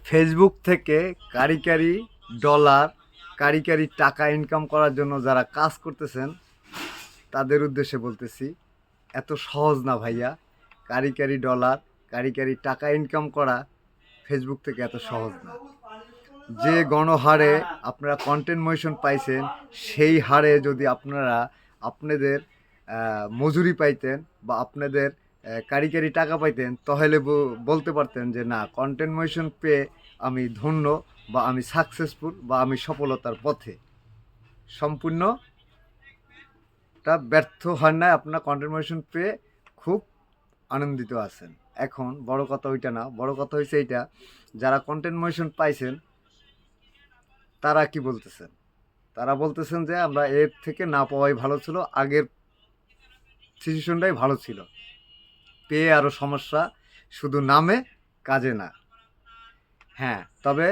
Facebook থেকে কারিগরি dollar, কারিগরি টাকা ইনকাম করার জন্য যারা কাজ করতেছেন তাদের উদ্দেশ্যে বলতেছি, এত সহজ না ভাইয়া। কারিগরি ডলার, কারিগরি টাকা ইনকাম করা ফেসবুক থেকে এত সহজ না। যে গণহারে আপনারা কন্টেন্ট মোশন পাইছেন, সেই হারে যদি আপনারা আপনাদের মজুরি পাইতেন বা আপনাদের কারিগরি টাকা পাইতেন, তাহলে বলতে পারতেন যে না, কন্টেন্ট মোশন পেয়ে আমি ধন্য বা আমি সাকসেসফুল বা আমি সফলতার পথে। সম্পূর্ণটা ব্যর্থ হয় না, আপনার কন্টেন্ট মোশন পেয়ে খুব আনন্দিত আছেন। এখন বড় কথা ওইটা না, বড় কথা হয়েছে এইটা, যারা কন্টেন্ট মোশন পাইছেন তারা কি বলতেছেন? তারা বলতেছেন যে আমরা এর থেকে না পাওয়াই ভালো ছিল, আগের সিচুয়েশনটাই ভালো ছিল, পেয়ে আরও সমস্যা, শুধু নামে কাজে না। হ্যাঁ, তবে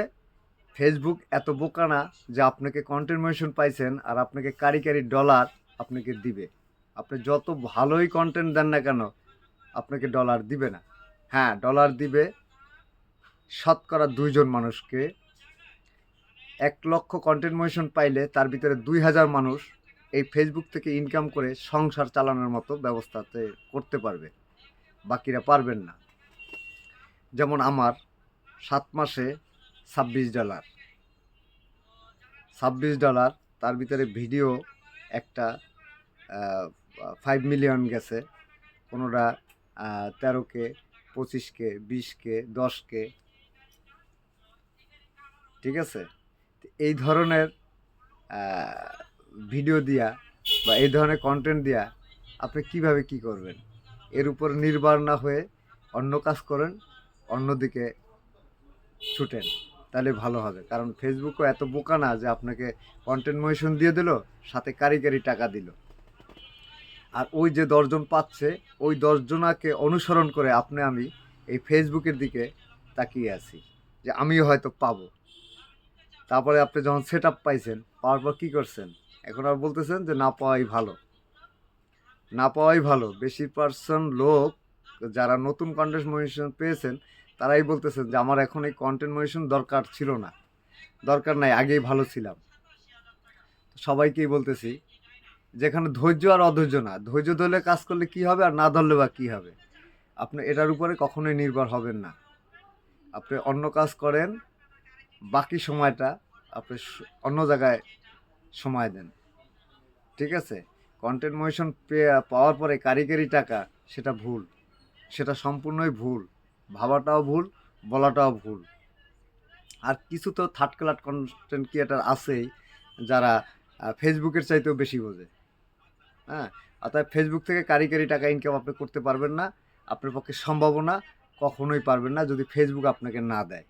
ফেসবুক এত বোকা না যে আপনাকে কন্টেন্ট মোশন পাইছেন আর আপনাকে কারিগরি ডলার আপনাকে দিবে। আপনি যত ভালোই কন্টেন্ট দেন না কেন, আপনাকে ডলার দিবে না। হ্যাঁ, ডলার দিবে শতকরা 2 জন মানুষকে। 1 লক্ষ কন্টেন্ট মোশন পাইলে তার ভিতরে 2000 মানুষ এই ফেসবুক থেকে ইনকাম করে সংসার চালানোর মতো ব্যবস্থাতে করতে পারবে, বাকিরা পারবেন না। যেমন আমার 7 মাসে $26, $26, তার ভিতরে ভিডিও একটা 5 মিলিয়ন গেছে, কোনোটা 13K, 25K, 20K, 10K, ঠিক আছে। এই ধরনের ভিডিও দিয়া বা এই ধরনের কন্টেন্ট দিয়া আপনি কিভাবে কি করবেন, এর উপর নির্ভর না হয়ে অন্য কাজ করেন, অন্যদিকে ছুটেন, তাহলে ভালো হবে। কারণ ফেসবুকও এত বোকা না যে আপনাকে কন্টেন্ট মোশন দিয়ে দিল, সাথে কারিগরি টাকা দিল। আর ওই যে 10 জন পাচ্ছে, ওই 10 জনাকে অনুসরণ করে আমি এই ফেসবুকের দিকে তাকিয়ে আছি যে আমিও হয়তো পাবো। তারপরে আপনি যখন সেট আপ পাইছেন, পাওয়ার পর কী করছেন? এখন আর বলতেছেন যে না পাওয়াই ভালো। না পাওয়াই ভালো। বেশি লোক যারা নতুন কন্টেন্ট মোশন পেয়েছেন, তারাই বলতেছেন যে আমার এখন এই কন্টেন্ট মোশন দরকার ছিল না, দরকার নাই, আগেই ভালো ছিলাম। সবাইকেই বলতেছি, যেখানে ধৈর্য আর অধৈর্য না, ধৈর্য ধরলে কাজ করলে কি হবে আর না ধরলে বা কী হবে, আপনি এটার উপরে কখনোই নির্ভর হবেন না। আপনি অন্য কাজ করেন, বাকি সময়টা আপনি অন্য জায়গায় সময় দেন, ঠিক আছে। কন্টেন্ট মোশন পাওয়ার পরে কারিগরি টাকা, সেটা ভুল, সেটা সম্পূর্ণই ভুল। ভাবাটাও ভুল, বলাটাও ভুল। আর কিছু তো থার্ড ক্লাস কন্টেন্ট ক্রিয়েটার আছেই যারা ফেসবুকের চাইতেও বেশি বোঝে। হ্যাঁ, অর্থাৎ ফেসবুক থেকে কারিগরি টাকা ইনকাম আপনি করতে পারবেন না, আপনার পক্ষে সম্ভাবনা, কখনোই পারবেন না যদি ফেসবুক আপনাকে না দেয়।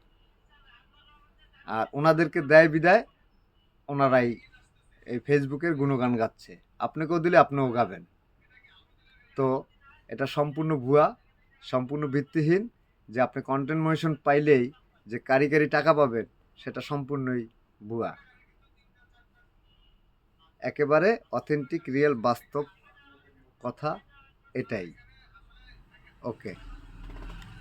আর ওনাদেরকে দেয় বিদায় ওনারাই এই ফেসবুকের গুণগান গাচ্ছে, আপনাকেও দিলে আপনিও গাবেন। তো এটা সম্পূর্ণ ভুয়া, সম্পূর্ণ ভিত্তিহীন। যে আপনি কন্টেন্ট মোশন পাইলেই যে কারিগরি টাকা পাবেন, সেটা সম্পূর্ণই ভুয়া। একেবারে অথেন্টিক, রিয়েল, বাস্তব কথা এটাই। ওকে।